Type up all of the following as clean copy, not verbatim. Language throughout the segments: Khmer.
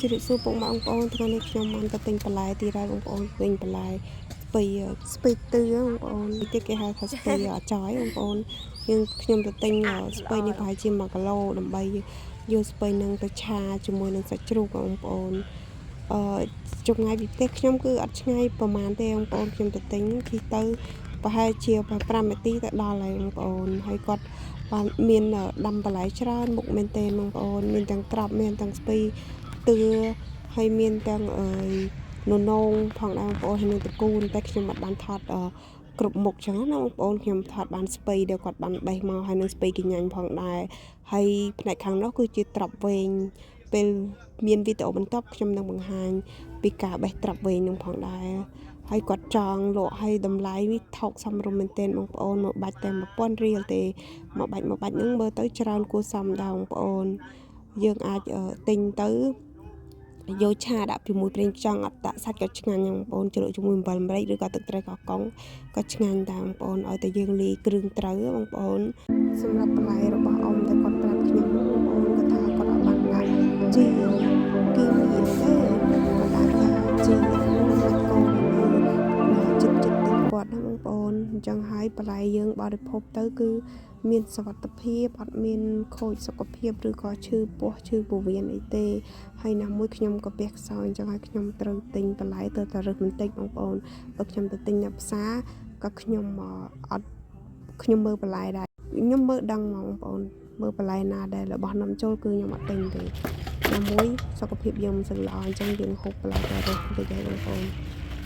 ជិះសួរពុកម៉ែបងប្អូនថ្ងៃនេះខ្ញុំបានទៅទិញបន្លែទីហើយបងប្អូនទិញបន្លែស្ពៃទឿបងប្អូនទីគេហៅថាស្ពៃអាចយបងប្អូនខ្ញុំទៅទិញស្ពៃនេះប្រហែលជា1គីឡូដើម្បីយកស្ពៃនឹងទៅឆាជាមួយនឹងសាច់ជ្រូកបងប្អូនចម្ងាយពីផ្ទះខ្ញុំគឺអត់ឆ្ងាយប្រហែលទេបងប្អូនខ្ញុំទៅទិញជិះទៅប្រហែលជា5នាទីទៅដល់ហើយបងប្អូនហើយគាត់បានមានដាំបន្លែច្រើនមុខមែនទេបងប្អូនមានទាំងត្រប់មានទាំងស្ពៃទឿហើយមានទាំងននងផងដែរបងប្អូនហើយនឹងតកូនតែខ្ញុំអត់បានថតគ្រប់មុខចឹងណាបងប្អូនខ្ញុំថតបានស្ពៃដែលគាត់បានបេះមកហើយនឹងស្ពៃកញ្ញាញ់ផងដែរហើយផ្នែកខាងនោះគឺជាត្រប់វែងពេលមានវីដេអូបន្ទាប់ខ្ញុំនឹងបង្ហាញពីការបេះត្រប់វែងនឹងផងដែរហើយគាត់ចង់លក់ឲ្យតម្លៃវាថោកសមរម្យមែនទែនបងប្អូនមកបាច់តែ1000រៀលទេមកបាច់ហ្នឹងមើលទៅច្រើនគួរសមដែរបងប្អូនយើងអាចទិញទៅយកឆាដាក់ជាមួយប្រេងខ្យងអត់ដាក់សាច់ក៏ឆ្ងាញ់បងប្អូនជ្រក់ជាមួយអំបិលម្រេចឬក៏ទឹកត្រីកោះកុងក៏ឆ្ងាញ់ដែរបងប្អូនឲ្យតែយើងលាយគ្រឿងត្រូវបងប្អូនសម្រាប់បន្លែរបស់អ៊ំតែគាត់ប្រាប់ខ្ញុំបងប្អូនគាត់ថាគាត់អត់បានដាក់ជីគីមីទេគាត់ដាក់ថាជីមកកូនចិត្តទីគាត់ណាបងប្អូនអញ្ចឹងហើយបន្លែយើងបរិភោគទៅគឺមានសុវត្ថិភាពអត់មានខូចសុខភាពឬក៏ឈឺពោះឈឺពោះវៀនអីទេហើយណាមួយខ្ញុំក៏ពះខ្សោយអញ្ចឹងហើយខ្ញុំត្រូវទិញបន្លែទៅតែរើសបន្តិចបងប្អូនបើខ្ញុំទៅទិញនៅផ្សារក៏ខ្ញុំអត់ខ្ញុំមើលបន្លែដែរខ្ញុំមើលដឹងបងប្អូនមើលបន្លែណាដែលរបស់នាំចូលគឺខ្ញុំអត់ទិញទេណាមួយសុខភាពយើងមិនសូវល្អអញ្ចឹងយើងហូបបន្លែតែរើសបន្តិចហើយបងប្អូន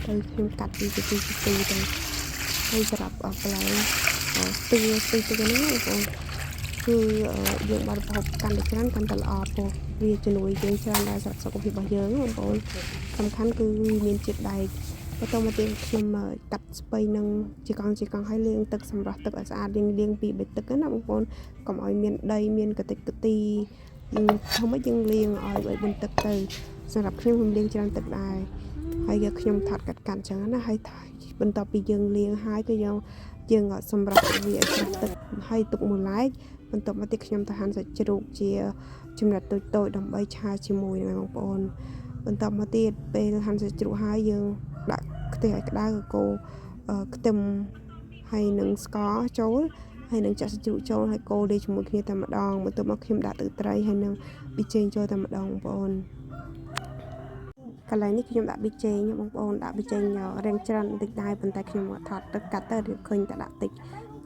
ទៅខ្ញុំកាត់ពីទៅហើយសម្រាប់បន្លែស្ទើហ្នឹងបងប្អូនគឺយើងបរិភោគកាន់តែច្រើនកាន់តែល្អព្រោះវាជំនួយយើងច្រើនដល់សុខភាពរបស់យើងបងប្អូនសំខាន់គឺមានជាតិដែកបន្តមកទៀតខ្ញុំកាត់ស្ពៃនឹងជាកង់ហើយលាងទឹកសម្រស់ទឹកឲ្យស្អាតលាងពី3ទឹកណាបងប្អូនកុំឲ្យមានដីមានកតិកទីធម្មតាយើងលាងឲ្យ3-4ទឹកទៅសម្រាប់ខ្ញុំលាងច្រើនទឹកដែរហើយខ្ញុំថតកាត់អញ្ចឹងណាហើយបន្ទាប់ពីយើងលាងហើយគឺយើងសម្រាប់វាឲ្យស្រស់ទឹកហើយទុកមួយឡែកបន្ទាប់មកទៀតខ្ញុំទៅហាន់សាច់ជ្រូកជាចំណិតតូចដើម្បីឆាជាមួយនឹងបងប្អូនបន្ទាប់មកទៀតពេលហាន់សាច់ជ្រូកហើយយើងដាក់ខ្ទះឲ្យក្តៅកូរខ្ទឹមហើយនឹងស្ករចូលហើយនឹងចាក់សាច់ជ្រូកចូលហើយកូរលាយជាមួយគ្នាតែម្ដងបន្ទាប់មកខ្ញុំដាក់ទឹកត្រីហើយនឹងប៊ីចេងចូលតែម្ដងបងប្អូនកន្លែងនេះខ្ញុំដាក់ប៊ីចេងបងប្អូនដាក់ប៊ីចេងរាងច្រើនបន្តិចដែរប៉ុន្តែខ្ញុំថតទឹកកាត់ទៅឃើញតែដាក់តិច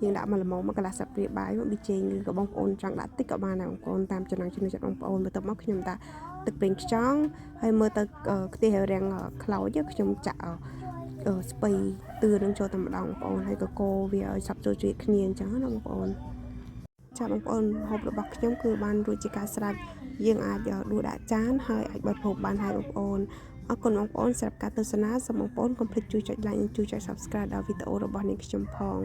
យើងដាក់មកល្មមកកន្លះស្លាបព្រាបាយប៊ីចេងឬក៏បងប្អូនចង់ដាក់តិចក៏បានដែរបងប្អូនតាមចំណង់ចំណូលចិត្តបងប្អូនបន្ទាប់មកខ្ញុំដាក់ទឹកប្រេងខ្យងហើយមើលទៅខ្ទះរាងខ្លោចខ្ញុំចាក់ស្ពៃទឿនឹងចូលតែម្ដងបងប្អូនហើយកកូរវាឲ្យសព្វចូលជួយគ្នាអញ្ចឹងណាបងប្អូនចាបងប្អូនហូបរបស់ខ្ញុំគឺបានរួចជាការស្រេចយើងអាចដួសដាក់ចានហើយអាចបរិភោគបានហើយបងប្អូនអរគុណបងប្អូនសម្រាប់ការទស្សនាសូមបងប្អូនកុំភ្លេចជួយចុច like និងជួយចុច subscribe ដល់វីដេអូរបស់នាងខ្ញុំផង